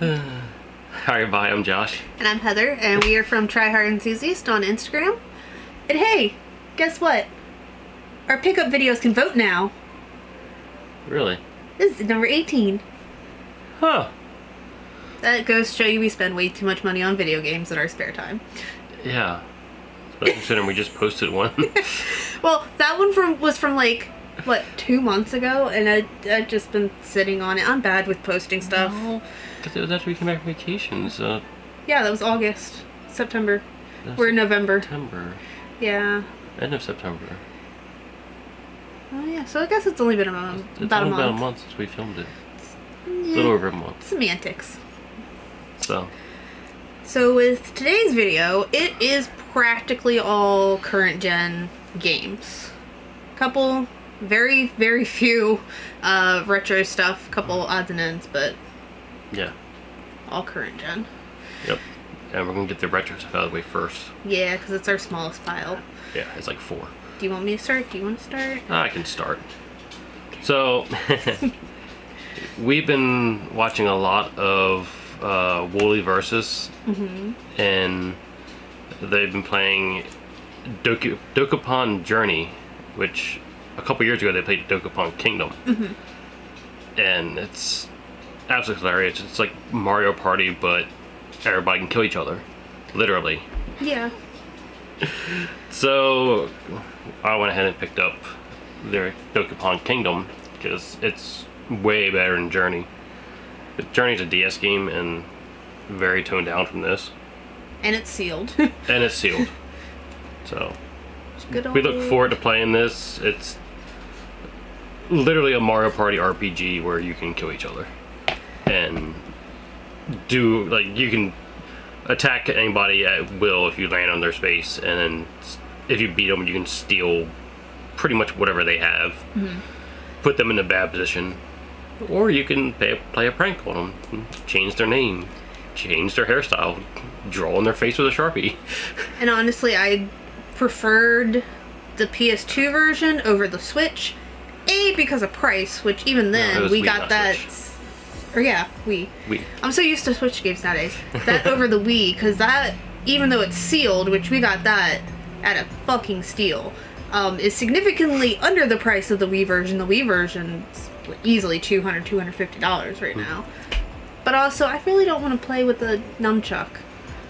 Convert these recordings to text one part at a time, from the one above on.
Hi, bye, I'm Josh. And I'm Heather, and we are from Try Hard Enthusiast on Instagram. And hey, guess what? Our pickup videos can vote now. Really? This is number 18. Huh. That goes to show you we spend way too much money on video games in our spare time. Yeah. Especially considering we just posted one. Well, that one was from like, what, 2 months ago? And I've just been sitting on it. I'm bad with posting stuff. No, because it was after we came back from vacations. Yeah, that was August. September. We're in November. September. Yeah. End of September. Oh yeah, so I guess it's only been about a month. It's only about a month since we filmed it. Yeah. A little over a month. Semantics. So with today's video, it is practically all current gen games. Couple, very, very few retro stuff, couple odds and ends, but yeah, all current gen. Yep. And we're gonna get the retro stuff out of the way first. Yeah, because it's our smallest pile. Yeah, it's like 4. Do you want me to start? Do you want to start? I can start. So we've been watching a lot of Woolly Versus, and they've been playing Dokapon Journey, which a couple years ago they played Dokapon Kingdom, and it's absolutely hilarious. It's like Mario Party, but everybody can kill each other, literally. Yeah. So I went ahead and picked up their Dokapon Kingdom because it's way better than Journey. But Journey's a DS game and very toned down from this. And it's sealed. And it's sealed. So Good we look forward to playing this. It's literally a Mario Party RPG where you can kill each other. And do, like, you can attack anybody at will if you land on their space, and then if you beat them, you can steal pretty much whatever they have, put them in a bad position, or you can play a prank on them, change their name, change their hairstyle, draw on their face with a Sharpie. And honestly, I preferred the PS2 version over the Switch. A, because of price, which even then, we got that... Switch. Or yeah, Wii. I'm so used to Switch games nowadays. That over the Wii, because that, even though it's sealed, which we got that at a fucking steal, is significantly under the price of the Wii version. The Wii version's easily $200, $250 right now. But also, I really don't want to play with the nunchuck.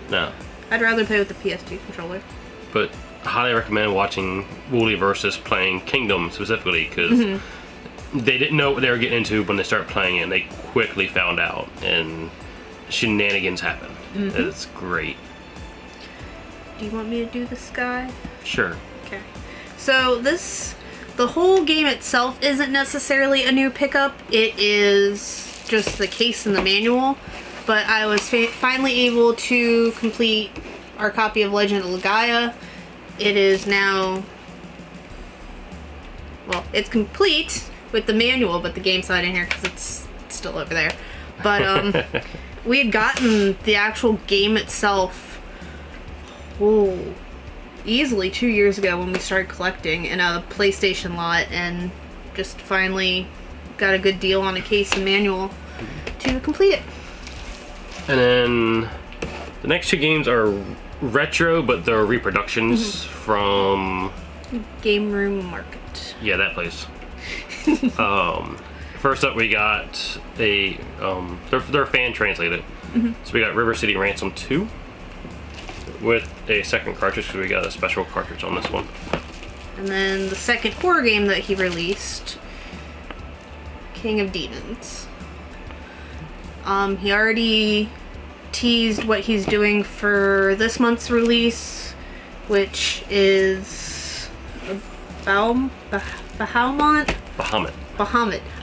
No. I'd rather play with the PS2 controller. But highly recommend watching Woolly Versus playing Kingdom specifically, because they didn't know what they were getting into when they started playing it, and they quickly found out, and shenanigans happen. It's great. Do you want me to do the sky? Sure. Okay. So the whole game itself isn't necessarily a new pickup. It is just the case and the manual. But I was finally able to complete our copy of Legend of Legaia. It is now... Well, it's complete with the manual, but the game's not in here because it's still over there. But we had gotten the actual game itself easily 2 years ago when we started collecting in a PlayStation lot, and just finally got a good deal on a case and manual to complete it. And then the next 2 games are retro, but they're reproductions from Game Room Market. Yeah, that place. First up, we got a they're fan translated. So we got River City Ransom 2 with a second cartridge, because we got a special cartridge on this one. And then the second horror game that he released, King of Demons. He already teased what he's doing for this month's release, which is Bahamut.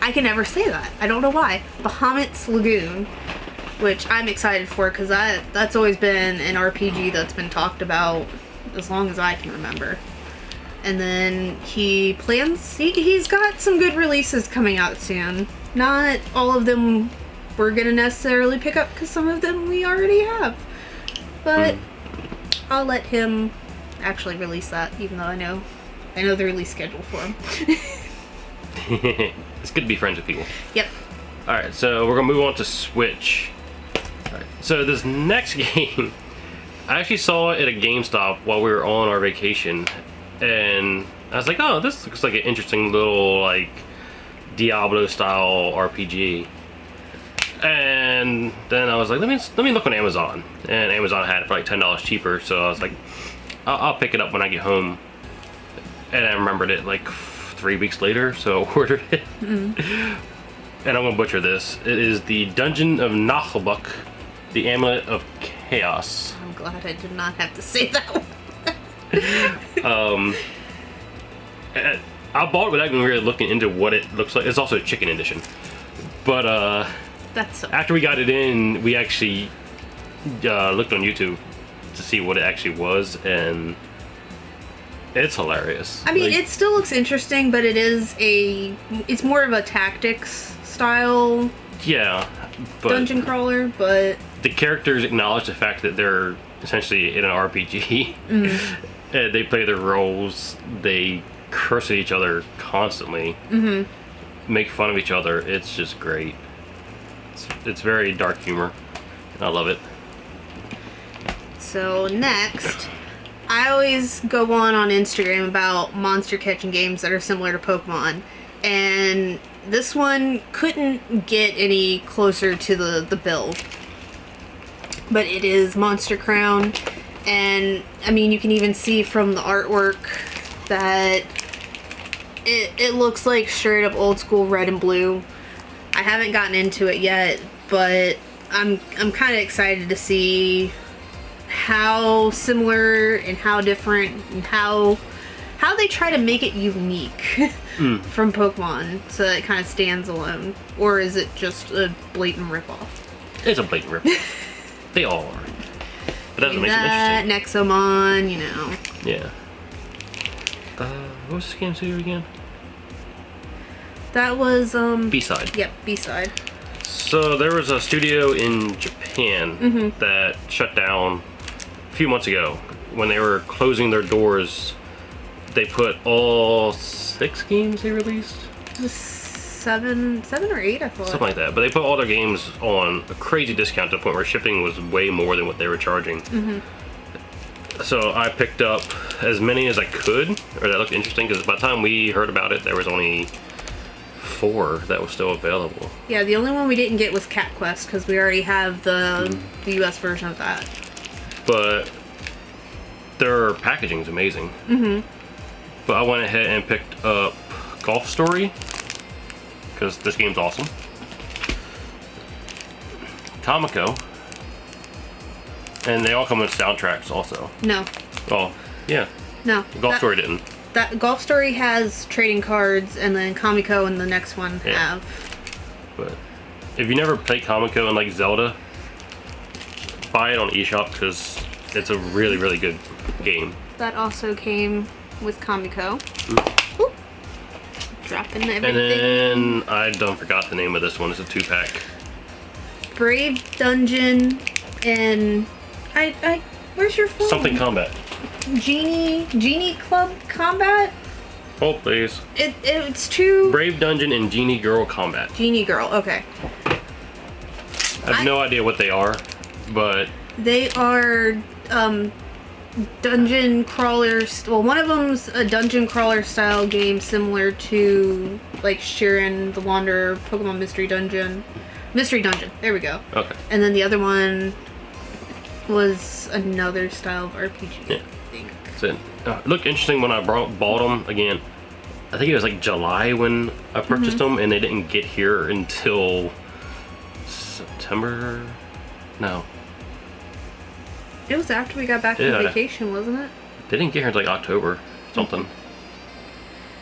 I can never say that. I don't know why. Bahamut's Lagoon, which I'm excited for, because that's always been an RPG that's been talked about as long as I can remember. And then he's got some good releases coming out soon. Not all of them we're gonna necessarily pick up, because some of them we already have. But I'll let him actually release that, even though I know the release schedule for him. It's good to be friends with people. Yep. Alright, so we're gonna move on to Switch. So this next game, I actually saw it at a GameStop while we were on our vacation, and I was like, oh, this looks like an interesting little like Diablo style RPG. And then I was like, let me look on Amazon, and Amazon had it for like $10 cheaper. So I was like, I'll pick it up when I get home. And I remembered it like 3 weeks later, so I ordered it. And I'm gonna butcher this. It is the Dungeon of Nachlbuck, the Amulet of Chaos. I'm glad I did not have to say that one. I bought it without even really looking into what it looks like. It's also a chicken edition. But That's so after we got it in, we actually looked on YouTube to see what it actually was, and it's hilarious. I mean, it still looks interesting, but it's more of a tactics style but dungeon crawler, but the characters acknowledge the fact that they're essentially in an RPG. And they play their roles, they curse at each other constantly, make fun of each other. It's just great. It's very dark humor, and I love it. So next, I always go on Instagram about monster catching games that are similar to Pokemon, and this one couldn't get any closer to the bill. But it is Monster Crown, and I mean, you can even see from the artwork that it looks like straight up old school red and blue. I haven't gotten into it yet, but I'm kind of excited to see how similar and how different and how they try to make it unique from Pokemon so that it kind of stands alone. Or is it just a blatant ripoff? It's a blatant ripoff. They all are. But that's what makes it interesting. Nexomon, you know. Yeah. What was this game studio again? That was B-side. Yep, B-side. So there was a studio in Japan that shut down a few months ago. When they were closing their doors, they put all 6 games they released. Seven or 8, I thought. Something like that. But they put all their games on a crazy discount to the point where shipping was way more than what they were charging. So I picked up as many as I could, or that looked interesting, because by the time we heard about it, there was only 4 that was still available. Yeah, the only one we didn't get was Cat Quest, because we already have the US version of that. But their packaging is amazing. But I went ahead and picked up Golf Story, because this game's awesome. Kamiko. And they all come with soundtracks also. No. Oh, yeah. No. Golf Story didn't. That Golf Story has trading cards, and then Kamiko and the next one have. But if you never played Kamiko and like Zelda, buy it on eShop because it's a really, really good game. That also came with Kamiko. Ooh. Dropping everything. And then I done forgot the name of this one. It's a 2-pack. Brave Dungeon and I where's your phone? Something Combat. Genie Club Combat? Hold please. It's 2 Brave Dungeon and Genie Girl Combat. Genie Girl, okay. I have no idea what they are, but they are dungeon crawlers. Well, one of them's a dungeon crawler style game similar to like Shiren the Wanderer, Pokemon Mystery Dungeon. There we go. Okay. And then the other one was another style of RPG. Yeah. I think. So, it looked interesting when I bought them again. I think it was like July when I purchased them, and they didn't get here until September. No. It was after we got back from vacation, wasn't it? They didn't get here until like October, something.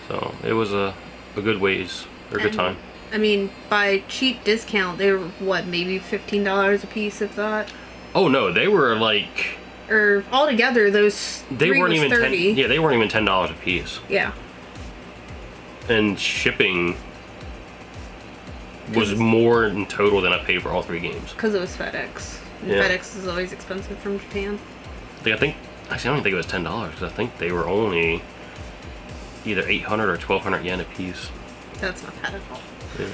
So it was a good ways, or a good time. I mean, by cheap discount, they were what, maybe $15 a piece, if that. Oh no, they were like. Or altogether, those they weren't even 30. They weren't even $10 a piece. Yeah. And shipping was more in total than I paid for all 3 games. Because it was FedEx. And FedEx is always expensive from Japan. Actually, I don't think it was $10 because I think they were only either 800 or 1,200 yen a piece. That's not bad at all. Yeah.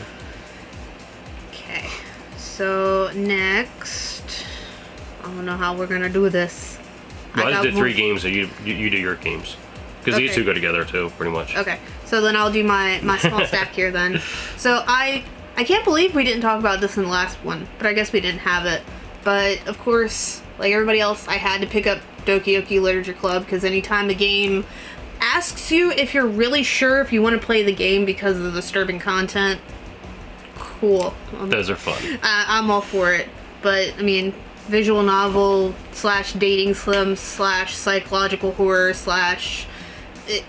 Okay. So next, don't know how we're gonna do this. Well, I just did 3 games, so you do your games. Because these two go together too, pretty much. Okay, so then I'll do my small stack here then. So I can't believe we didn't talk about this in the last one, but I guess we didn't have it. But of course, like everybody else, I had to pick up Doki Doki Literature Club because anytime a game asks you if you're really sure if you want to play the game because of the disturbing content, cool. Those are fun. I'm all for it. But, I mean, visual novel / dating sim / psychological horror /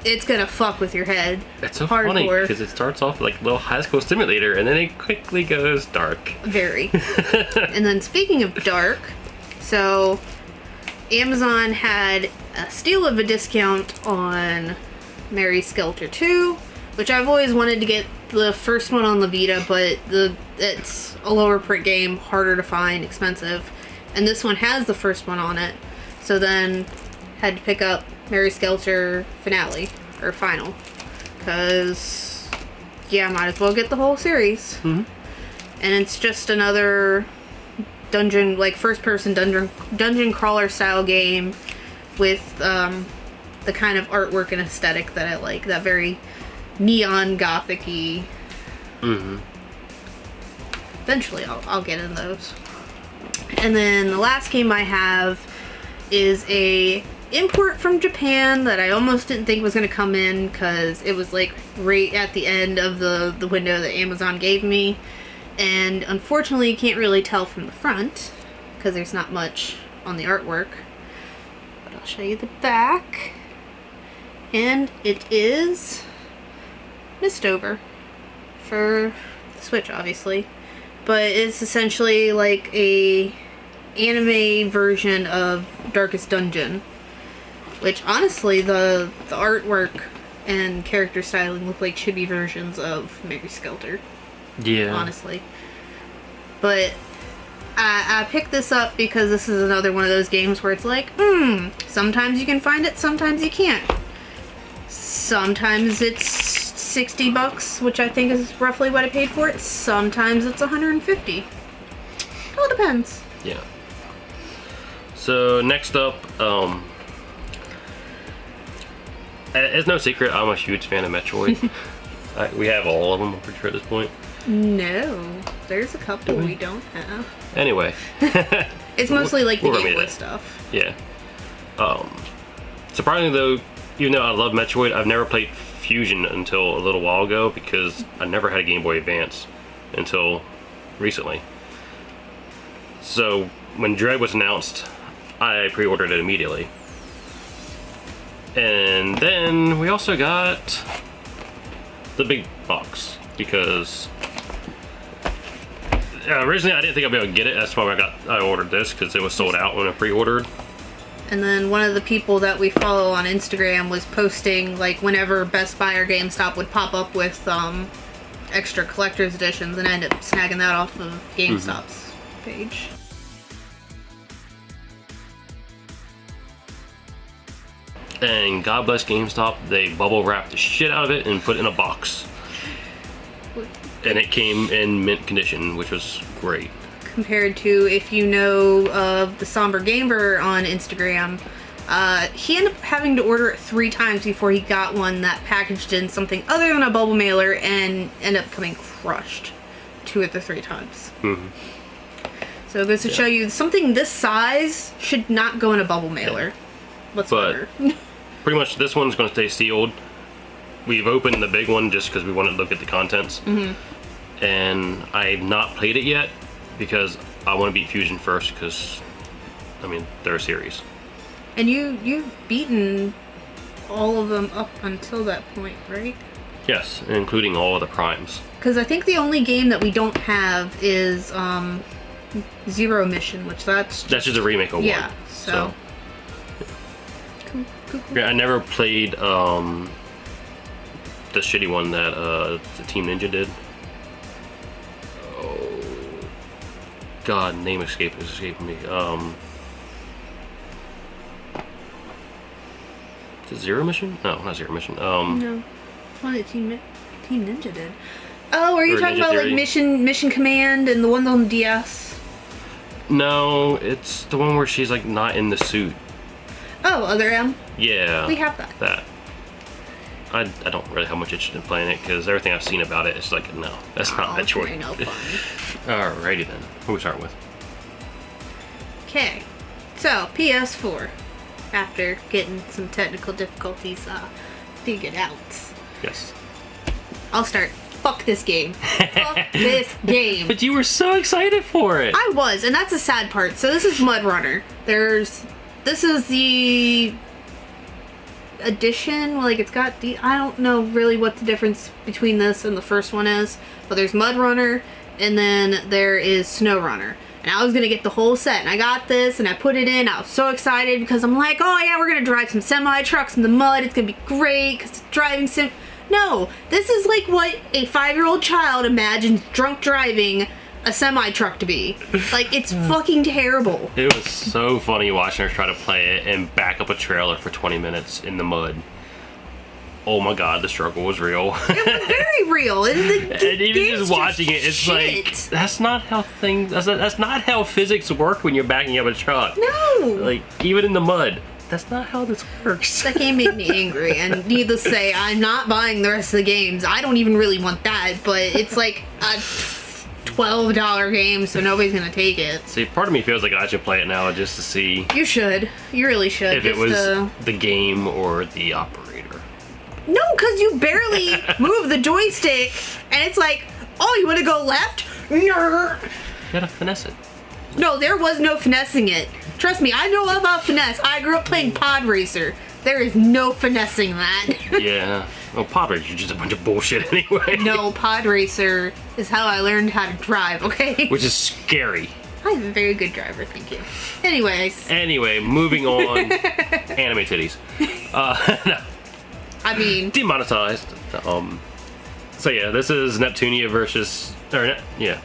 it's gonna fuck with your head. It's so funny because it starts off like a little high school simulator and then it quickly goes dark. Very. And then speaking of dark, so Amazon had a steal of a discount on Mary Skelter 2, which I've always wanted to get the first one on the Vita, but it's a lower print game, harder to find, expensive. And this one has the first one on it. So then had to pick up Mary Skelter Finale, or Final. Because, yeah, might as well get the whole series. Mm-hmm. And it's just another dungeon, like first-person dungeon crawler style game with the kind of artwork and aesthetic that I like. That very neon gothic-y. Mm-hmm. Eventually I'll get in those. And then the last game I have is a import from Japan that I almost didn't think was going to come in because it was like right at the end of the window that Amazon gave me. And unfortunately you can't really tell from the front because there's not much on the artwork. But I'll show you the back. And it is Mistover for the Switch, obviously. But it's essentially like a anime version of Darkest Dungeon. Which, honestly, the artwork and character styling look like chibi versions of Mary Skelter. Yeah. Honestly. But I picked this up because this is another one of those games where it's like, sometimes you can find it, sometimes you can't. Sometimes it's $60, which I think is roughly what I paid for it. Sometimes it's $150. It all depends. Yeah. So, next up, it's no secret, I'm a huge fan of Metroid. We have all of them, I'm pretty sure at this point. No, there's a couple we don't have. Anyway. It's mostly like the Game Boy stuff. Yeah. Surprisingly though, even though I love Metroid, I've never played Fusion until a little while ago because I never had a Game Boy Advance until recently. So when Dread was announced, I pre-ordered it immediately. And then we also got the big box because originally I didn't think I'd be able to get it. That's why I ordered this because it was sold out when I pre-ordered. And then one of the people that we follow on Instagram was posting like whenever Best Buy or GameStop would pop up with extra collector's editions, and I ended up snagging that off of GameStop's page. And God bless GameStop, they bubble wrapped the shit out of it and put it in a box. And it came in mint condition, which was great. Compared to, if you know of the Somber Gamer on Instagram, he ended up having to order it 3 times before he got one that packaged in something other than a bubble mailer and ended up coming crushed 2 of the 3 times. Mm-hmm. So it goes to show you something this size should not go in a bubble mailer. Whatsoever. But pretty much this one's going to stay sealed. We've opened the big one just because we wanted to look at the contents. Mm-hmm. And I've not played it yet because I want to beat Fusion first because, I mean, they're a series. And you've beaten all of them up until that point, right? Yes, including all of the primes. Because I think the only game that we don't have is Zero Mission, which that's just a remake of one. Yeah, so. Cool. Yeah, I never played the shitty one that the Team Ninja did. Oh God, name escaping me. Is it Zero Mission? No, not Zero Mission. No, one that Team Ninja did. Oh, are you talking about Ninja like Mission Command and the one on DS? No, it's the one where she's like not in the suit. Oh, Other M? Yeah. We have that. That. I don't really have much interest in playing it because everything I've seen about it is like, no, that's not my choice. No fun. Alrighty then. Who we start with? Okay. So, PS4. After getting some technical difficulties figured out. Yes. This start. Fuck this game. Fuck this game. But you were so excited for it. I was, and that's the sad part. So this is Mud Runner. This is the edition. Like, it's got I don't know really what the difference between this and the first one is, but there's Mud Runner, and then there is Snow Runner. And I was gonna get the whole set, and I got this, and I put it in. I was so excited because I'm like, oh yeah, we're gonna drive some semi trucks in the mud. It's gonna be great because it's driving sim. No, this is like what a 5-year-old child imagines drunk driving a semi truck to be. Like, it's fucking terrible. It was so funny watching her try to play it and back up a trailer for 20 minutes in the mud. Oh my god, the struggle was real. It was very real. And even just watching it, it's shit. Like, that's not how physics work when you're backing up a truck. No. Like, even in the mud. That's not how this works. That game made me angry, and needless to say, I'm not buying the rest of the games. I don't even really want that, but it's like a $12 game, so nobody's gonna take it. See, part of me feels like I should play it now just to see. You should. You really should. If it was the game or the operator. No, because you barely move the joystick, and it's like, oh, you want to go left? You gotta finesse it. No, there was no finessing it. Trust me, I know about finesse. I grew up playing Pod Racer. There is no finessing that. Yeah. Well, Pod Racer is just a bunch of bullshit anyway. No, Pod Racer is how I learned how to drive, okay? Which is scary. I'm a very good driver, thank you. Anyways. Anyway, moving on. Anime titties. No. I mean... Demonetized. So yeah, this is Neptunia versus... yeah.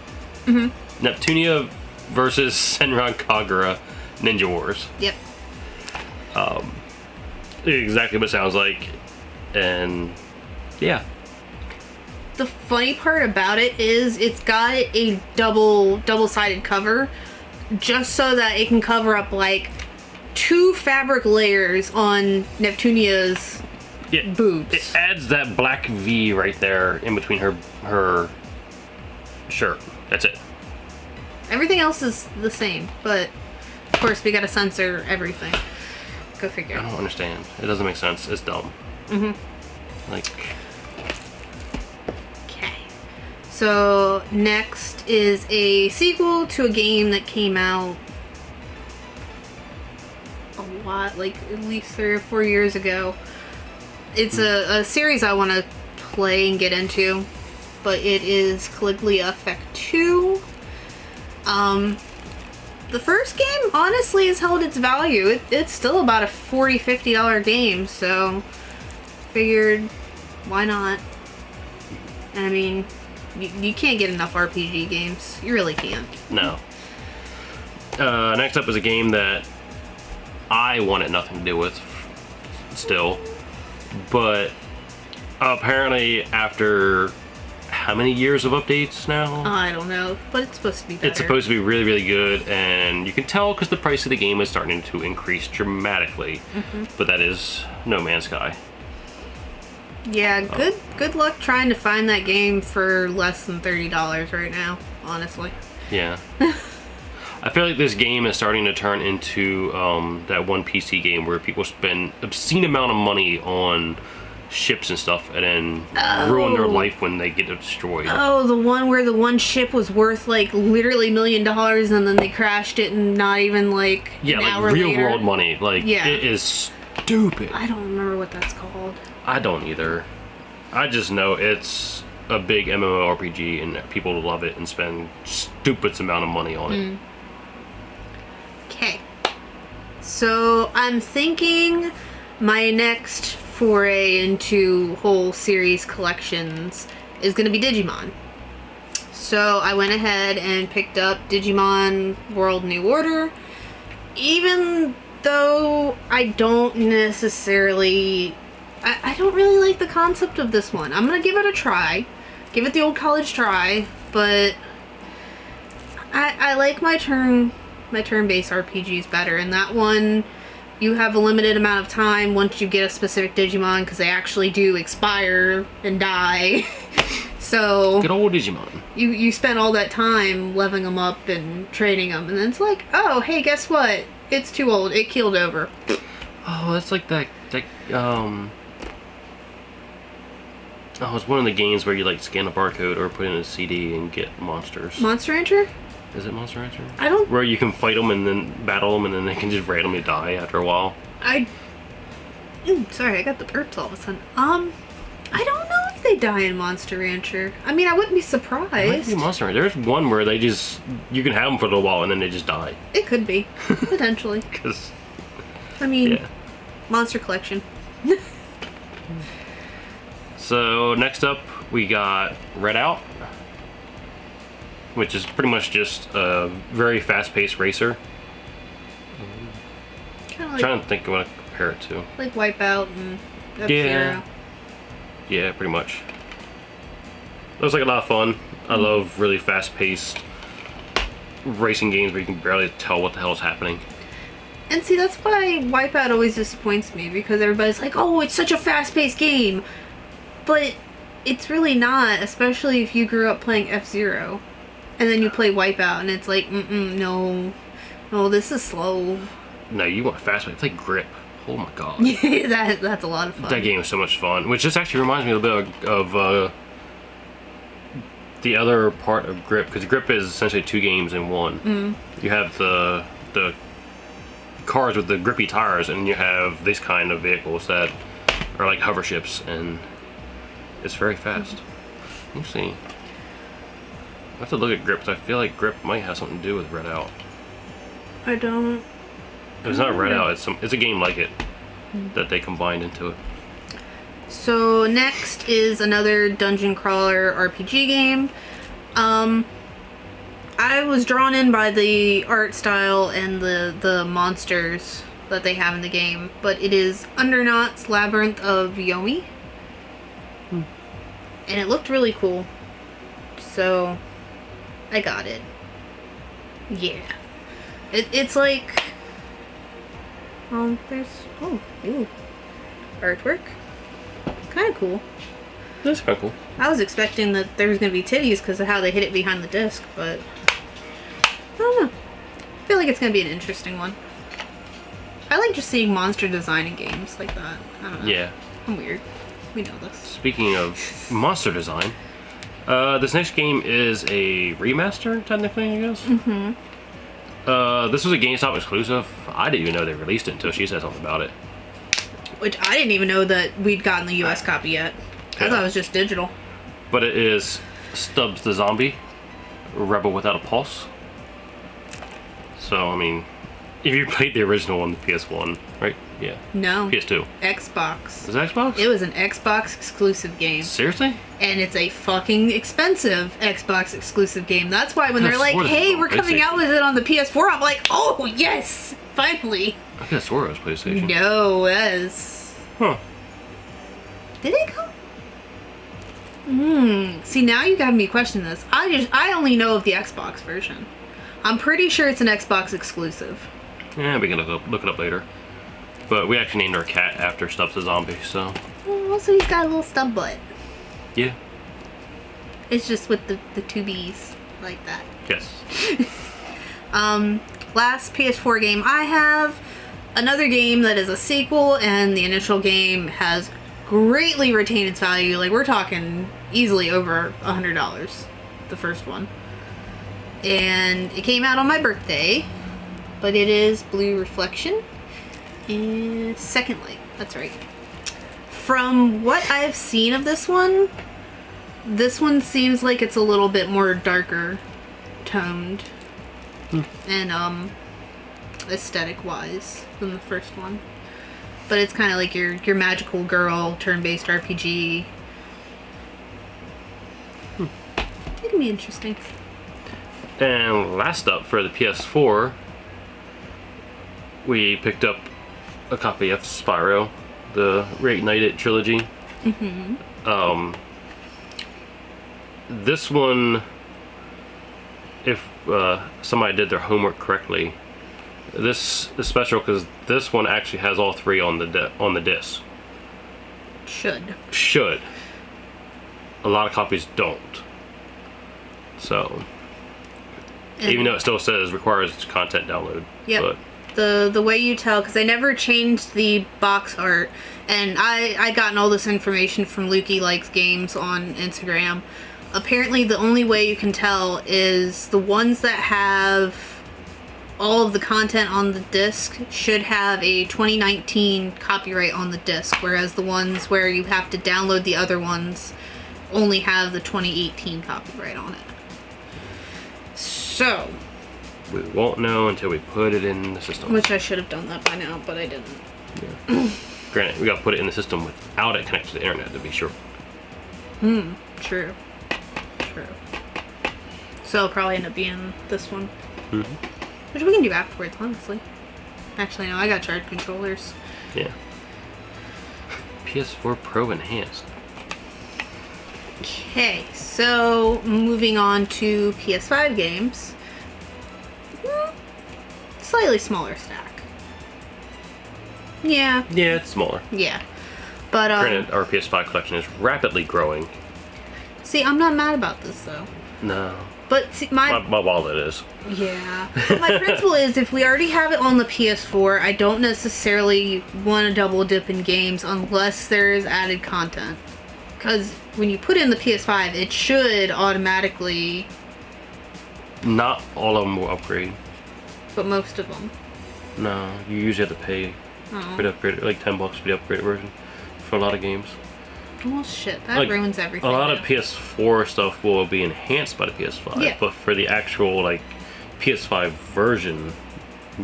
Mm-hmm. Neptunia versus Senran Kagura Ninja Wars. Yep. Exactly what it sounds like. And the funny part about it is it's got a double-sided cover just so that it can cover up like 2 fabric layers on Neptunia's boobs. It adds that black V right there in between her shirt. That's it. Everything else is the same, but of course we gotta censor everything. Go figure. I don't understand. It doesn't make sense. It's dumb. Like. Okay. So next is a sequel to a game that came out a lot, like at least 3 or 4 years ago. It's a series I want to play and get into, but it is Calliglia Effect 2. The first game honestly has held its value. It's still about a $40, $50 game, so figured why not? And I mean, you can't get enough RPG games. You really can't. No. Next up is a game that I wanted nothing to do with still, but apparently after how many years of updates now? I don't know, but it's supposed to be better. It's supposed to be really, really good, and you can tell because the price of the game is starting to increase dramatically. But that is No Man's Sky. Yeah, good luck trying to find that game for less than $30 right now, honestly. Yeah. I feel like this game is starting to turn into that one PC game where people spend obscene amount of money on ships and stuff and then ruin their life when they get destroyed. Oh, the one where the one ship was worth like literally $1 million and then they crashed it and not even like an hour real later. World money. Like, it is stupid. I don't remember what that's called. I don't either. I just know it's a big MMORPG and people love it and spend stupid amount of money on it. Okay. So I'm thinking my next foray into whole series collections is going to be Digimon. So I went ahead and picked up Digimon World New Order. Even though I don't necessarily... I don't really like the concept of this one. I'm going to give it a try. Give it the old college try. But I like my turn my turn-based RPG is better. And that one, you have a limited amount of time once you get a specific Digimon, because they actually do expire and die. So good old Digimon. You spend all that time leveling them up and training them, and then it's like, oh, hey, guess what? It's too old. It keeled over. Oh, that's like that. Oh, it's one of the games where you like scan a barcode or put in a CD and get monsters. Monster Rancher? Is it Monster Rancher? I don't. Where you can fight them and then battle them and then they can just randomly die after a while. Sorry, I got the burps all of a sudden. I don't know if they die in Monster Rancher. I mean, I wouldn't be surprised. It might be Monster Rancher. There's one where you can have them for a little while and then they just die. It could be, potentially. Because, I mean, yeah. Monster Collection. So next up, we got Red Out, which is pretty much just a very fast-paced racer. Kind of Trying to think of what to compare it to. like Wipeout and F-Zero. Yeah, pretty much. It was like a lot of fun. I love really fast-paced racing games where you can barely tell what the hell is happening. And see, that's why Wipeout always disappoints me, because everybody's like, oh, it's such a fast-paced game. But it's really not, especially if you grew up playing F-Zero. And then you play Wipeout, and it's like, no, this is slow. No, you want fast-paced. Play Grip. Oh my god. That's a lot of fun. That game is so much fun. Which just actually reminds me a little bit of the other part of Grip, because Grip is essentially 2 games in one. You have the cars with the grippy tires, and you have these kind of vehicles that are like hover ships, and it's very fast. Let's see. I have to look at Grip, because I feel like Grip might have something to do with Red Out. I don't. It's not Red Out. It's a game like it that they combined into it. So next is another dungeon crawler RPG game. I was drawn in by the art style and the monsters that they have in the game, but it is Undernaut's Labyrinth of Yomi. And it looked really cool. So I got it. Yeah. It's like, there's artwork. Kind of cool. That's kind of cool. I was expecting that there was going to be titties because of how they hid it behind the disc, but I don't know. I feel like it's going to be an interesting one. I like just seeing monster design in games like that. I don't know. Yeah. I'm weird. We know this. Speaking of monster design, this next game is a remaster, technically, I guess. This was a GameStop exclusive. I didn't even know they released it until she said something about it. Which I didn't even know that we'd gotten the US copy yet. I thought it was just digital. But it is Stubbs the Zombie, Rebel Without a Pulse. So, I mean, if you played the original on the PS1, right? Yeah. No. PS2. Xbox. Is it Xbox? It was an Xbox exclusive game. Seriously? And it's a fucking expensive Xbox exclusive game. That's why when they're like, hey, we're coming out with it on the PS4, I'm like, oh, yes! Finally. I could have swore it was PlayStation. No, it was... Huh. Did it come? See, now you got me question this. I only know of the Xbox version. I'm pretty sure it's an Xbox exclusive. Yeah, we can look it up later. But we actually named our cat after Stubbs the Zombie, so... Also, he's got a little stub butt. Yeah. It's just with the 2 B's, like that. Yes. Last PS4 game I have, another game that is a sequel, and the initial game has greatly retained its value. Like, we're talking easily over $100, the first one. And it came out on my birthday, but it is Blue Reflection and Second Light. That's right. From what I've seen of this one seems like it's a little bit more darker toned and aesthetic wise than the first one. But it's kind of like your magical girl turn-based RPG. It can be interesting. And last up for the PS4, we picked up a copy of Spyro, the Reignited Trilogy. This one if somebody did their homework correctly, this is special because this one actually has all 3 on the disc. Should. A lot of copies don't. So, even though it still says requires content download. Yep. But the way you tell, because I never changed the box art, and I gotten all this information from Lukey Likes Games on Instagram. Apparently the only way you can tell is the ones that have all of the content on the disc should have a 2019 copyright on the disc, whereas the ones where you have to download the other ones only have the 2018 copyright on it. So we won't know until we put it in the system. Which I should have done that by now, but I didn't. Yeah. Granted, we gotta put it in the system without it connected to the internet to be sure. True. So it'll probably end up being this one. Which we can do afterwards, honestly. Actually, no, I got charged controllers. Yeah. PS4 Pro Enhanced. Okay, so moving on to PS5 games. Slightly smaller stack. Yeah. Yeah, it's smaller. Yeah. But granted, our PS5 collection is rapidly growing. See, I'm not mad about this though. No. But see, my wallet is. Yeah. But my principle is if we already have it on the PS4, I don't necessarily want to double dip in games unless there's added content. Because when you put in the PS5, it should automatically... Not all of them will upgrade. But most of them. No, you usually have to pay for the upgrade, like $10 for the upgraded version for a lot of games. Well, shit, that ruins everything. A lot of PS4 stuff will be enhanced by the PS5, but for the actual like PS5 version,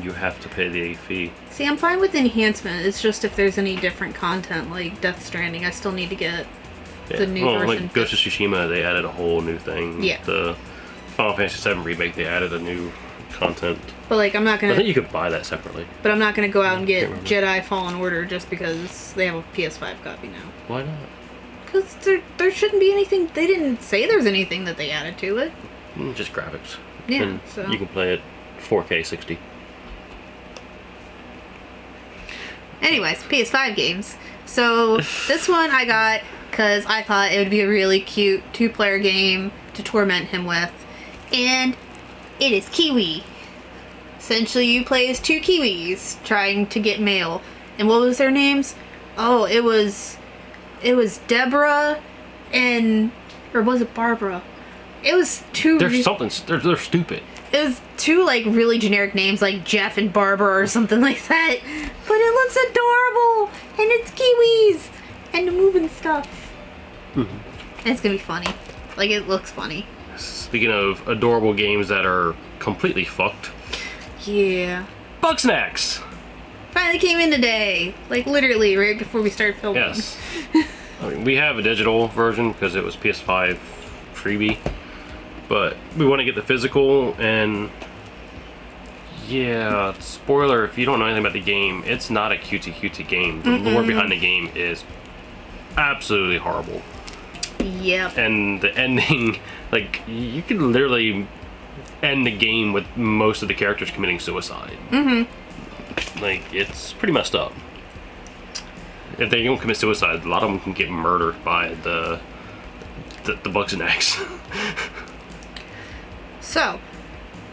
you have to pay the fee. See, I'm fine with enhancement. It's just if there's any different content, like Death Stranding, I still need to get the new version. Like Ghost of Tsushima, they added a whole new thing. Yeah. The Final Fantasy VII Remake, they added a new content. But like, I'm not gonna... I think you could buy that separately. But I'm not gonna go out and get Jedi Fallen Order just because they have a PS5 copy now. Why not? Because there shouldn't be anything... They didn't say there's anything that they added to it. Just graphics. Yeah, and so... you can play it 4K 60. Anyways, PS5 games. So, this one I got because I thought it would be a really cute 2-player game to torment him with. And it is Kiwi. Essentially, you play as 2 Kiwis trying to get mail. And what was their names? Oh, it was Deborah and... Or was it Barbara? It was 2... They're they're stupid. It was 2, like, really generic names, like Jeff and Barbara or something like that. But it looks adorable! And it's Kiwis! And moving stuff. And it's gonna be funny. Like, it looks funny. Speaking of adorable games that are completely fucked. Yeah. Bugsnax! Finally came in today. Like, literally, right before we started filming. Yes. I mean, we have a digital version because it was PS5 freebie. But we want to get the physical, and yeah, spoiler, if you don't know anything about the game, it's not a cutesy game. The lore behind the game is absolutely horrible. Yep. And the ending, like, you could literally end the game with most of the characters committing suicide. Like, it's pretty messed up. If they don't commit suicide, a lot of them can get murdered by the Bugsnax. So,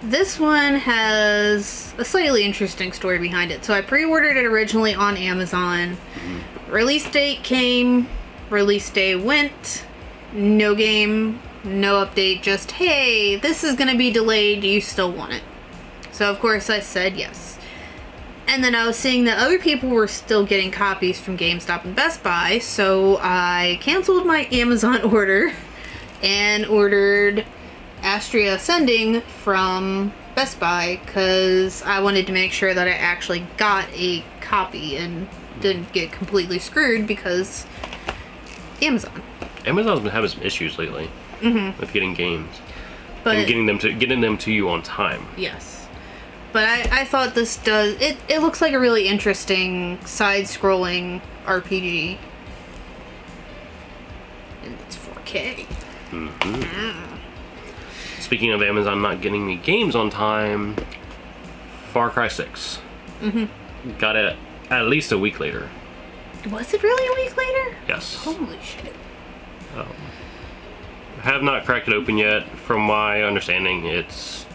this one has a slightly interesting story behind it. So I pre-ordered it originally on Amazon. Release date came, release day went, no game, no update, just, hey, this is gonna be delayed, do you still want it? So of course I said yes. And then I was seeing that other people were still getting copies from GameStop and Best Buy, so I canceled my Amazon order and ordered Astria Ascending from Best Buy because I wanted to make sure that I actually got a copy and didn't get completely screwed because Amazon. Amazon's been having some issues lately with getting games, but and getting them to you on time. Yes, but I thought this does it looks like a really interesting side-scrolling RPG, and it's 4K. speaking of Amazon not getting me games on time, Far Cry 6. Got it at least a week later. Was it really a week later? Yes. Holy shit. Have not cracked it open yet. From my understanding, it's...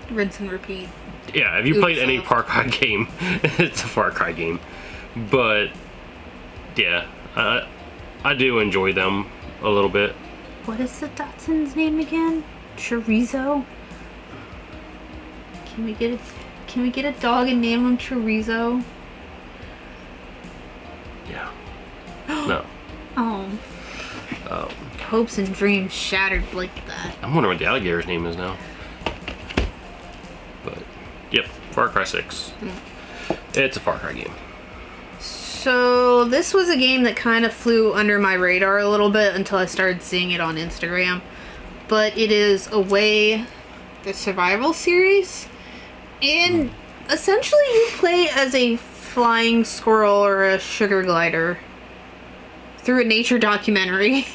rinse and repeat. Yeah, if you played any Far Cry game, it's a Far Cry game. But, yeah, I do enjoy them a little bit. What is the Datsun's name again? Chorizo? Can we get a dog and name him Chorizo? Yeah. No. Oh. Hopes and dreams shattered like that. I'm wondering what the alligator's name is now. But, yep, Far Cry 6. It's a Far Cry game. So, this was a game that kind of flew under my radar a little bit until I started seeing it on Instagram. But it is Away, the survival series. And essentially you play as a flying squirrel or a sugar glider through a nature documentary.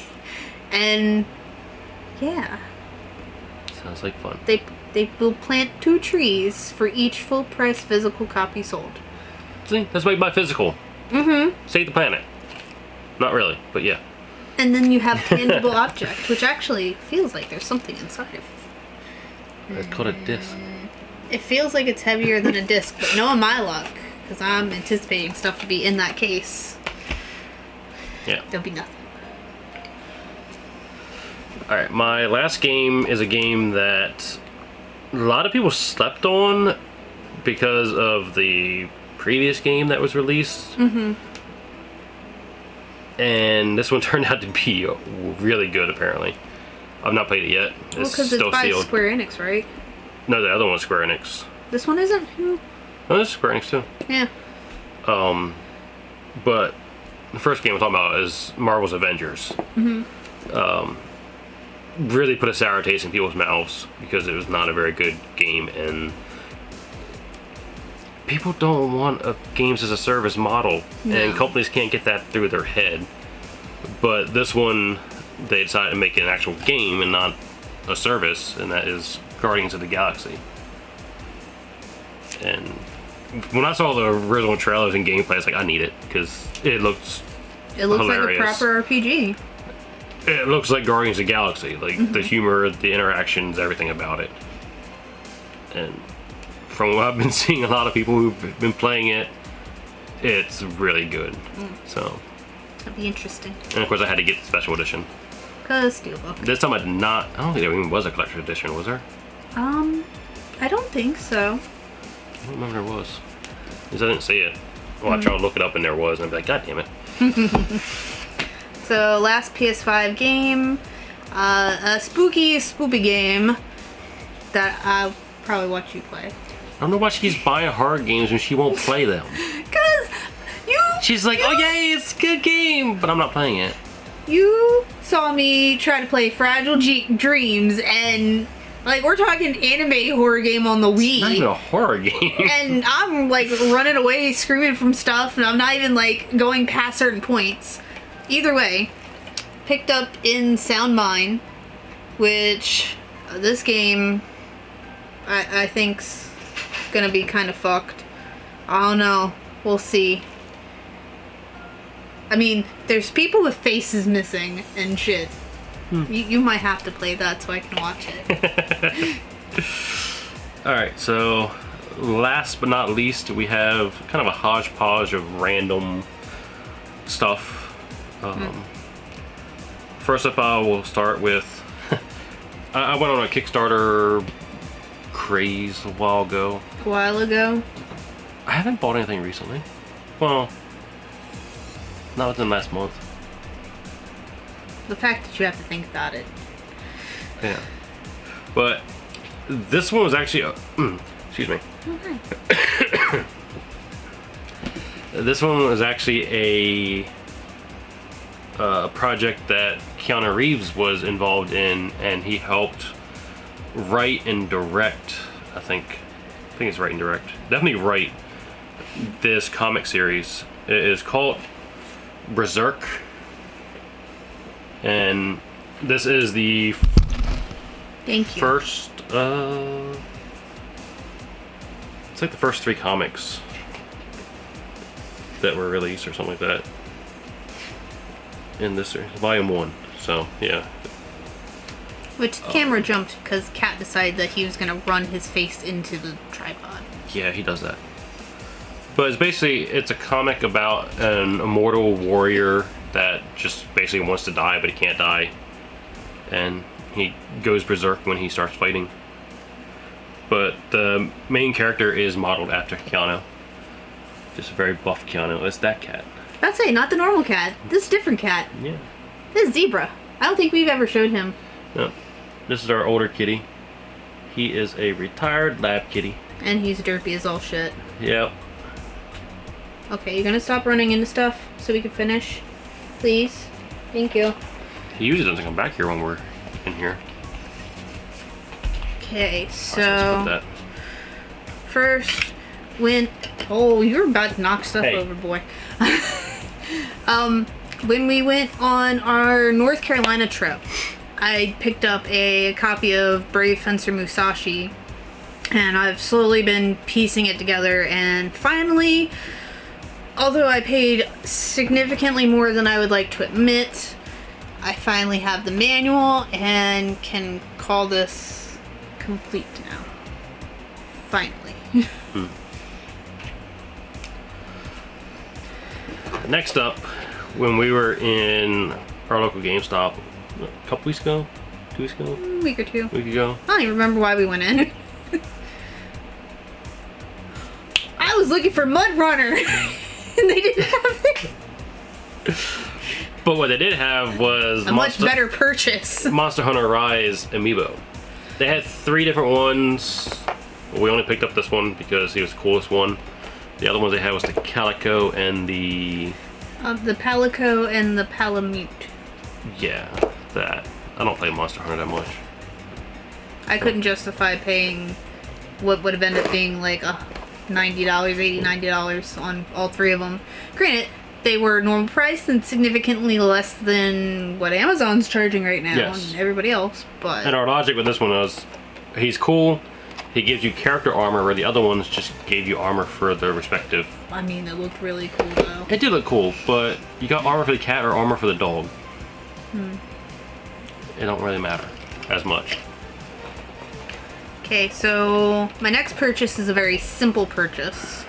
And yeah, sounds like fun. They will plant 2 trees for each full price physical copy sold. See, that's why you buy physical. Save the planet. Not really, but yeah. And then you have tangible object, which actually feels like there's something inside of it. It's called a disc. It feels like it's heavier than a disc, but knowing my luck, because I'm anticipating stuff to be in that case. Yeah. There'll be nothing. Alright, my last game is a game that a lot of people slept on because of the previous game that was released. And this one turned out to be really good, apparently. I've not played it yet. Well, because it's by Square Enix, right? No, the other one's Square Enix. This one isn't? Who? No, this is Square Enix too. Yeah. But the first game we're talking about is Marvel's Avengers. Really put a sour taste in people's mouths because it was not a very good game, and people don't want a games as a service model, and companies can't get that through their head. But this one, they decided to make it an actual game and not a service, and that is Guardians of the Galaxy. And when I saw the original trailers and gameplay, I was like, I need it because it looks hilarious. Like a proper RPG. It looks like Guardians of the Galaxy, like the humor, the interactions, everything about it. And from what I've been seeing, a lot of people who've been playing it, it's really good. So that'd be interesting. And of course, I had to get the special edition. Cause Steelbook. This time I don't think there even was a collector's edition, was there? I don't think so. I don't remember there was. Because I didn't see it. Well, I tried to look it up and there was, and I'd be like, God damn it. So, last PS5 game, a spooky game that I'll probably watch you play. I don't know why she's buying horror games when she won't play them. Cause she's like, oh yay, it's a good game, but I'm not playing it. You saw me try to play Fragile Dreams, and like we're talking anime horror game on the Wii. It's not even a horror game. And I'm like running away, screaming from stuff, and I'm not even like going past certain points. Either way, picked up in Sound Mind, which this game I think's gonna be kind of fucked. I don't know. We'll see. I mean, there's people with faces missing and shit. You might have to play that so I can watch it. Alright, so last but not least, we have kind of a hodgepodge of random stuff. First up, I will start with I went on a Kickstarter craze a while ago. A while ago? I haven't bought anything recently. Well, not within the last month. The fact that you have to think about it. Yeah. But this one was actually excuse me. Okay. This one was actually a project that Keanu Reeves was involved in, and he helped write and direct. I think it's write and direct. Definitely write this comic series. It is called Berserk, and this is the Thank you. first, it's like the first 3 comics that were released or something like that. In this series, volume 1. So, yeah. Which the camera jumped because Cat decided that he was going to run his face into the tripod. Yeah, he does that. But it's a comic about an immortal warrior that just basically wants to die, but he can't die. And he goes berserk when he starts fighting. But the main character is modeled after Keanu. Just a very buff Keanu. It's that cat. I'd say not the normal cat. This is a different cat. Yeah. This is Zebra. I don't think we've ever showed him. No. This is our older kitty. He is a retired lab kitty. And he's derpy as all shit. Yep. Okay, you gonna stop running into stuff so we can finish? Please? Thank you. He usually doesn't come back here when we're in here. Okay, so... That. First, oh, you were about to knock stuff over, boy. When we went on our North Carolina trip, I picked up a copy of Brave Fencer Musashi, and I've slowly been piecing it together, and finally, although I paid significantly more than I would like to admit, I finally have the manual and can call this complete now. Finally. Next up, when we were in our local GameStop a couple weeks ago, 2 weeks ago? A week or two. A week ago. I don't even remember why we went in. I was looking for Mud Runner, and they didn't have it. But what they did have was a much better purchase. Monster Hunter Rise Amiibo. They had 3 different ones. We only picked up this one because he was the coolest one. The other ones they had was the Calico and the Palico and the Palamute. Yeah, that. I don't play Monster Hunter that much. I couldn't justify paying what would have ended up being like $90, $90 on all 3 of them. Granted, they were normal price and significantly less than what Amazon's charging right now and everybody else, but... And our logic with this one was, he's cool, he gives you character armor, where the other ones just gave you armor for the respective... I mean, it looked really cool, though. It did look cool, but you got armor for the cat or armor for the dog. It don't really matter as much. Okay, so my next purchase is a very simple purchase.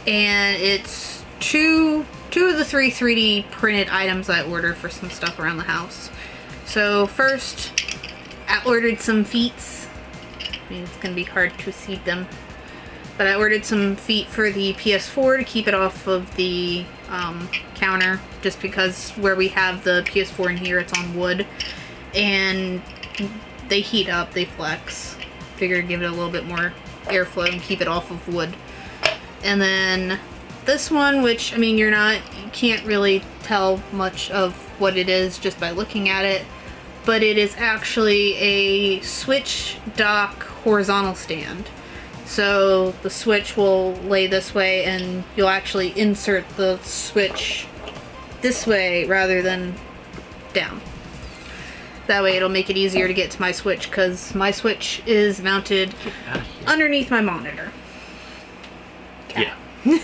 And it's two of the 3 3D printed items I ordered for some stuff around the house. So first, I ordered some feets. I mean, it's going to be hard to see them. But I ordered some feet for the PS4 to keep it off of the counter. Just because where we have the PS4 in here, it's on wood. And they heat up, they flex. Figured give it a little bit more airflow and keep it off of wood. And then this one, which, I mean, you can't really tell much of what it is just by looking at it. But it is actually a Switch dock horizontal stand. So the Switch will lay this way and you'll actually insert the Switch this way rather than down. That way it'll make it easier to get to my Switch because my Switch is mounted underneath my monitor. Cat. Yeah.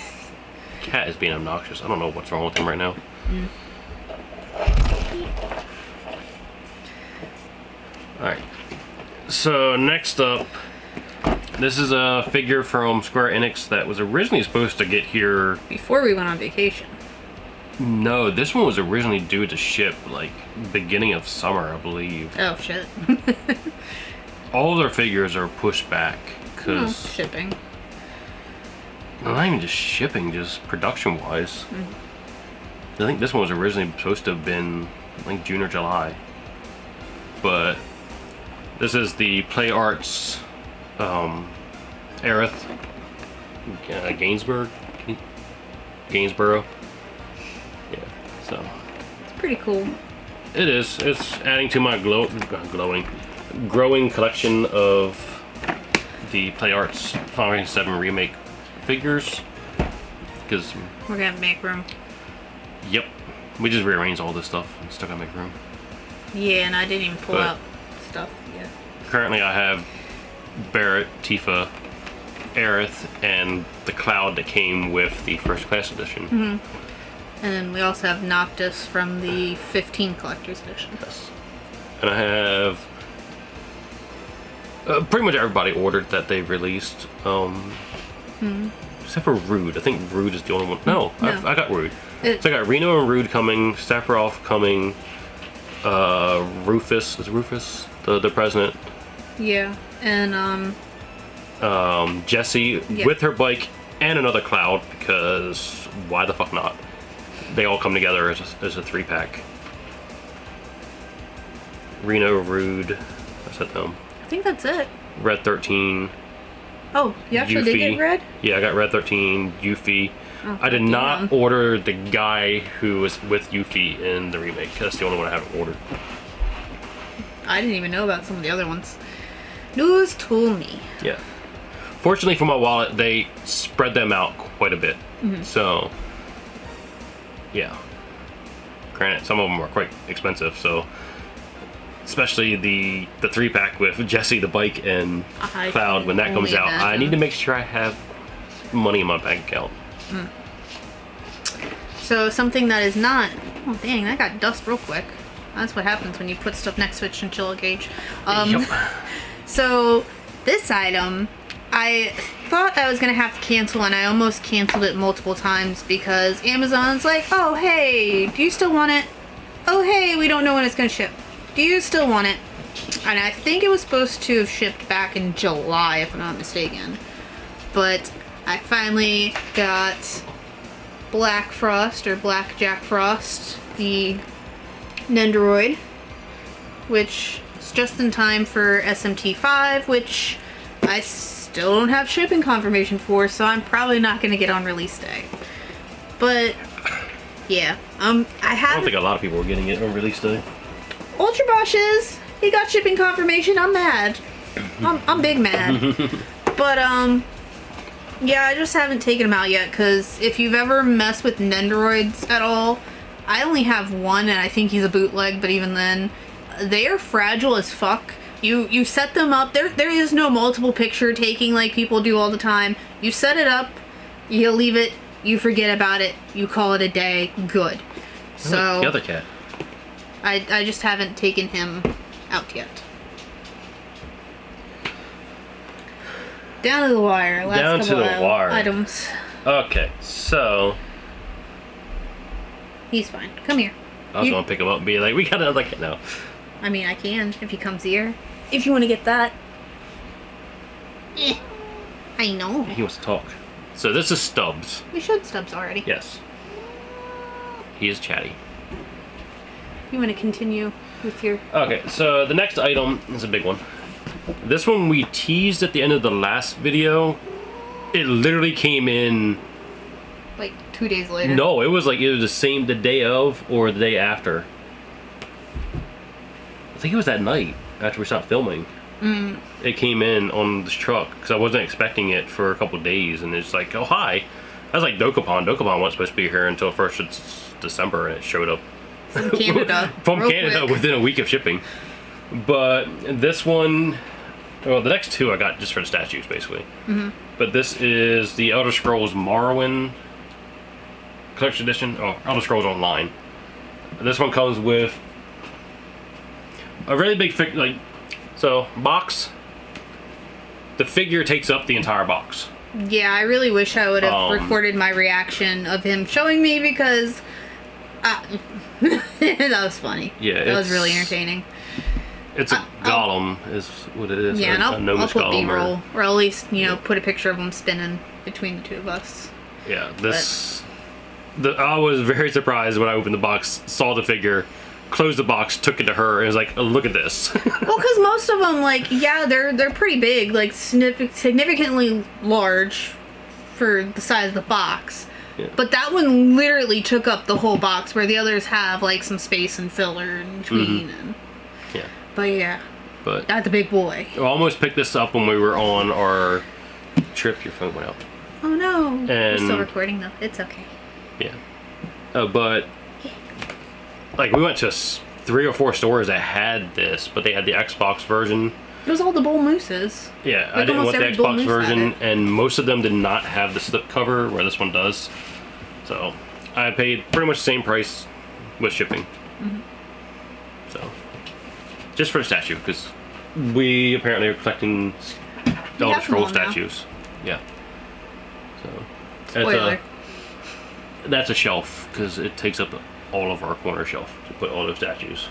Cat is being obnoxious. I don't know what's wrong with him right now. Alright. So next up, this is a figure from Square Enix that was originally supposed to get here before we went on vacation. No, this one was originally due to ship like beginning of summer, I believe. Oh shit. All of their figures are pushed back because shipping. No, not even just shipping, just production wise. I think this one was originally supposed to have been like June or July. But this is the Play Arts Aerith Gainsborough. Yeah, so it's pretty cool. It is. It's adding to my growing collection of the Play Arts Final Fantasy VII Remake figures. Because we're gonna make room. Yep, we just rearranged all this stuff and still gotta make room. Yeah, and I didn't even pull out stuff yet. currently I have Barrett, Tifa, Aerith, and the Cloud that came with the first class edition. Mm-hmm. And then we also have Noctis from the 15 collector's edition. Yes. And I have pretty much everybody ordered that they've released. Except for Rude. I think Rude is the only one. No. I got Rude. So I got Reno and Rude coming, Sephiroth coming, Rufus. Is Rufus the president? Yeah. And Jessie with her bike and another Cloud, because why the fuck not? They all come together as a 3-pack. Reno, Rude. I said them. I think that's it. Red 13. Oh, you actually did get Red? Yeah, I got Red 13, Yuffie. Oh, I did not order the guy who was with Yuffie in the remake. That's the only one I haven't ordered. I didn't even know about some of the other ones. News told me. Yeah. Fortunately for my wallet, they spread them out quite a bit. Mm-hmm. So, yeah. Granted, some of them are quite expensive, so... Especially the 3-pack with Jessie, the bike, and Cloud, when that comes out. I need to make sure I have money in my bank account. Mm. So something that is not... Oh, dang, that got dust real quick. That's what happens when you put stuff next to it chinchilla gauge. Yep. So, this item, I thought I was going to have to cancel, and I almost canceled it multiple times because Amazon's like, oh, hey, do you still want it? Oh, hey, we don't know when it's going to ship. Do you still want it? And I think it was supposed to have shipped back in July, if I'm not mistaken. But I finally got Black Frost, or Black Jack Frost, the Nendoroid, which is just in time for SMT5, which I still don't have shipping confirmation for, so I'm probably not going to get on release day. But, yeah. I don't think a lot of people are getting it on release day. Ultra Bosch is. He got shipping confirmation. I'm mad. I'm big mad. But, yeah, I just haven't taken them out yet, because if you've ever messed with Nendoroids at all, I only have one, and I think he's a bootleg, but even then, they are fragile as fuck. You set them up. There is no multiple picture taking like people do all the time. You set it up, you leave it, you forget about it, you call it a day, good. So... The other cat. I just haven't taken him out yet. Down to the wire. Last couple items. Okay, so... He's fine. Come here. I was going to pick him up and be like, we got another cat now. I mean, I can, if he comes here. If you want to get that. I know. He wants to talk. So this is Stubbs. We showed Stubbs already. Yes. He is chatty. You want to continue with your... Okay, so the next item is a big one. This one we teased at the end of the last video. It literally came in... Like 2 days later? No, it was like either the day of or the day after. I think it was that night after we stopped filming. Mm. It came in on this truck because I wasn't expecting it for a couple of days, and it's like, oh hi. I was like Dokapon. Dokapon wasn't supposed to be here until 1st of December, and it showed up. From Canada. From Canada quick. Within a week of shipping. But this one, well, the next two I got just for the statues, basically. Mm-hmm. But this is the Elder Scrolls Morrowind Collection Edition. Oh, Elder Scrolls Online. This one comes with a really big box. The figure takes up the entire box. Yeah, I really wish I would have recorded my reaction of him showing me, because that was funny. Yeah, that was really entertaining. It's a golem, is what it is. Yeah, and I'll put B-roll, or at least put a picture of him spinning between the two of us. Yeah, I was very surprised when I opened the box, saw the figure, closed the box, took it to her, and was like, oh, look at this. Well, because most of them, they're pretty big, significantly large for the size of the box. Yeah. But that one literally took up the whole box, where the others have some space and filler in between. Mm-hmm. Yeah. But yeah. But that's a big boy. I almost picked this up when we were on our trip. Your phone went out. Oh no. And we're still recording though. It's okay. Yeah. But we went to 3 or 4 stores that had this, but they had the Xbox version. It was all the Bull Mooses. Yeah, like I didn't want the Xbox version, and most of them did not have the slip cover where this one does. So I paid pretty much the same price with shipping. So just for a statue, because we apparently are collecting Elder Scrolls statues. Yeah. So that's a shelf, because it takes up all of our corner shelf to put all those statues.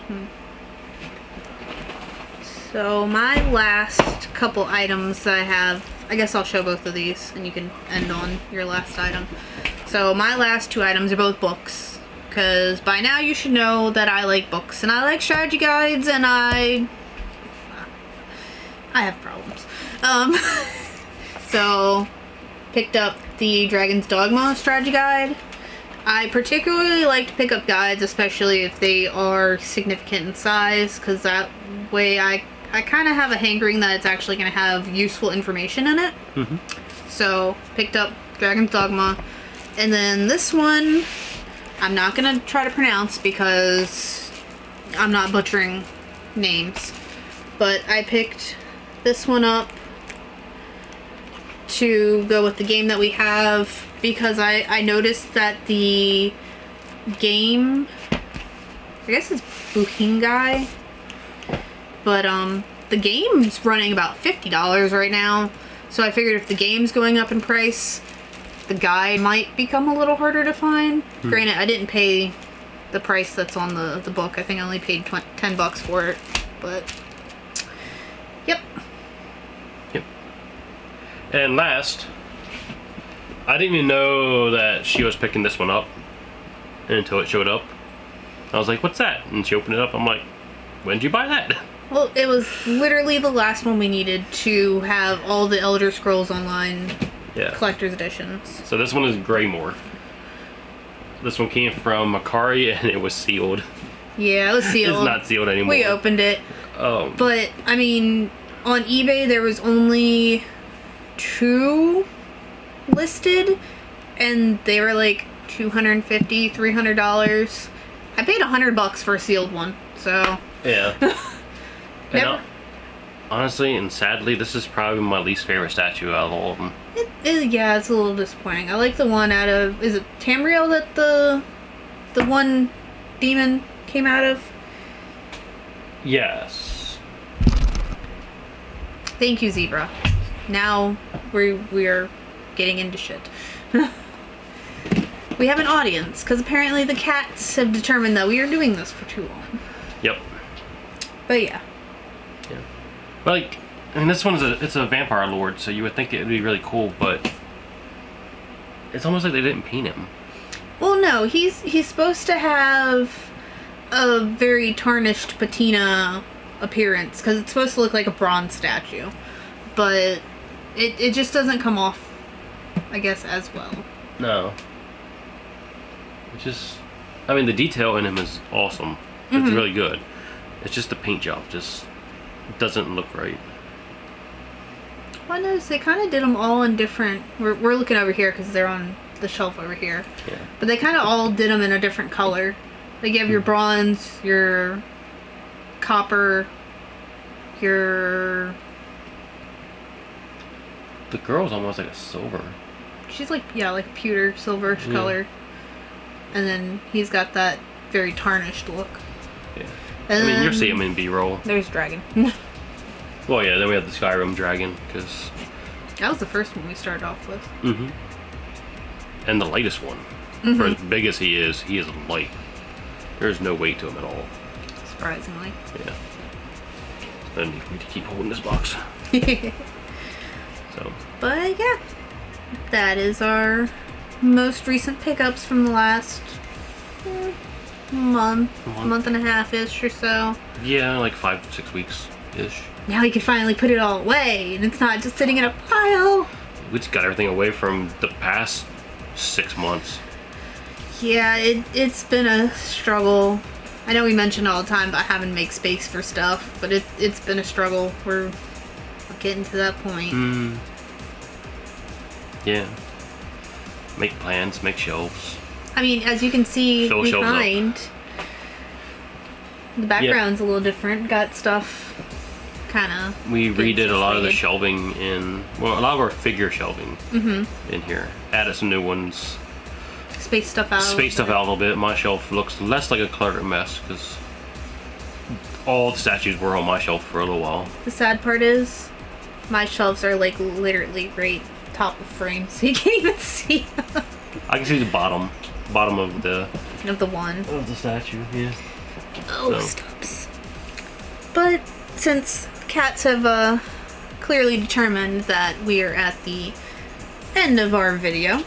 So my last couple items that I have, I guess I'll show both of these and you can end on your last item. So my last two items are both books, because by now you should know that I like books and I like strategy guides, and I have problems. So picked up the Dragon's Dogma strategy guide. I particularly like to pick up guides, especially if they are significant in size, because that way I kind of have a hankering that it's actually going to have useful information in it. So picked up Dragon's Dogma, and then this one I'm not going to try to pronounce because I'm not butchering names, but I picked this one up to go with the game that we have, because I noticed that the game, I guess it's Buhingai, but the game's running about $50 right now, so I figured if the game's going up in price, the guide might become a little harder to find. Granted, I didn't pay the price that's on the book. I think I only paid $10 for it, but yep. And last, I didn't even know that she was picking this one up until it showed up. I was like, what's that? And she opened it up. I'm like, when did you buy that? Well, it was literally the last one we needed to have all the Elder Scrolls Online collector's editions. So this one is Greymore. This one came from Macari, and it was sealed. Yeah, it was sealed. It's not sealed anymore. We opened it. But, I mean, on eBay there was only 2 listed, and they were like $250, $300. I paid $100 for a sealed one, so yeah. And honestly and sadly, this is probably my least favorite statue out of all of them. Yeah, it's a little disappointing. I like the one out of, is it Tamriel that the one demon came out of? Yes. Thank you, Zebra. Now we're getting into shit. We have an audience, because apparently the cats have determined that we are doing this for too long. Yep. But yeah. Yeah. Like, I mean, this one it's a vampire lord, so you would think it would be really cool, but it's almost like they didn't paint him. Well, no, he's supposed to have a very tarnished patina appearance, because it's supposed to look like a bronze statue, but it just doesn't come off, I guess, as well. No. It's just, I mean, the detail in him is awesome. It's really good. It's just the paint job just doesn't look right. Well, I noticed they kind of did them all in different... We're looking over here because they're on the shelf over here. Yeah. But they kind of all did them in a different color. Like you have your bronze, your copper, your... The girl's almost like a silver. She's like, yeah, like a pewter, silverish color. And then he's got that very tarnished look. Yeah. And I mean, you'll see him in B-roll. There's Dragon. Well, yeah, then we have the Skyrim Dragon, because... That was the first one we started off with. And the lightest one. For as big as he is light. There's no weight to him at all. Surprisingly. Yeah. I need me to keep holding this box. So. But yeah, that is our most recent pickups from the last month and a half-ish or so. Yeah, like 5 to 6 weeks-ish. Now we can finally put it all away, and it's not just sitting in a pile. We just got everything away from the past 6 months. Yeah, it's been a struggle. I know we mention all the time about having to make space for stuff, but it's been a struggle. We're getting to that point. Yeah. Make plans, make shelves. I mean, as you can see Fill behind, the background's a little different. Got stuff kind of. We redid a lot of the shelving a lot of our figure shelving in here. Added some new ones. Space stuff out. Space stuff out a little bit. My shelf looks less like a cluttered mess because all the statues were on my shelf for a little while. The sad part is, my shelves are like literally right top of frame, so you can't even see them. I can see the bottom of the one of the statue. Yeah. Oh, stops. But since cats have clearly determined that we are at the end of our video,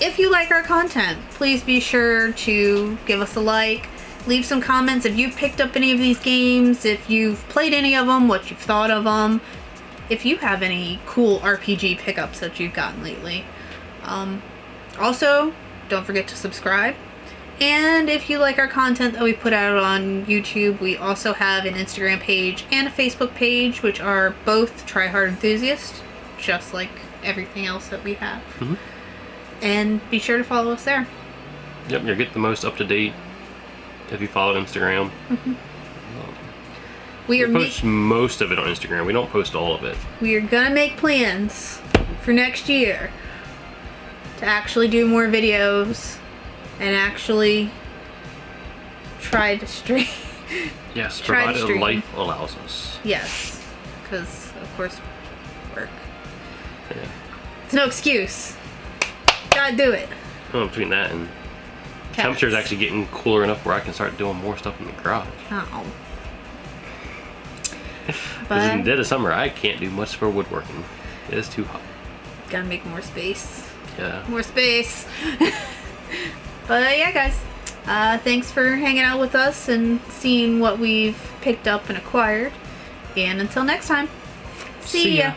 if you like our content, please be sure to give us a like. Leave some comments if you've picked up any of these games, if you've played any of them, what you've thought of them, if you have any cool RPG pickups that you've gotten lately. Also, don't forget to subscribe. And if you like our content that we put out on YouTube, we also have an Instagram page and a Facebook page, which are both Try Hard Enthusiast, just like everything else that we have. And be sure to follow us there. Yep, you'll get the most up to date if you follow Instagram. We post most of it on Instagram. We don't post all of it. We are gonna make plans for next year to actually do more videos and actually try to stream. Yes, provided life allows us. Yes, because of course work. Yeah. It's no excuse. Gotta do it. Well, between that and temperature's actually getting cooler enough where I can start doing more stuff in the garage. Oh. Because in the dead of summer, I can't do much for woodworking. It is too hot. Gotta make more space. Yeah. More space. But yeah, guys. Thanks for hanging out with us and seeing what we've picked up and acquired. And until next time, see ya.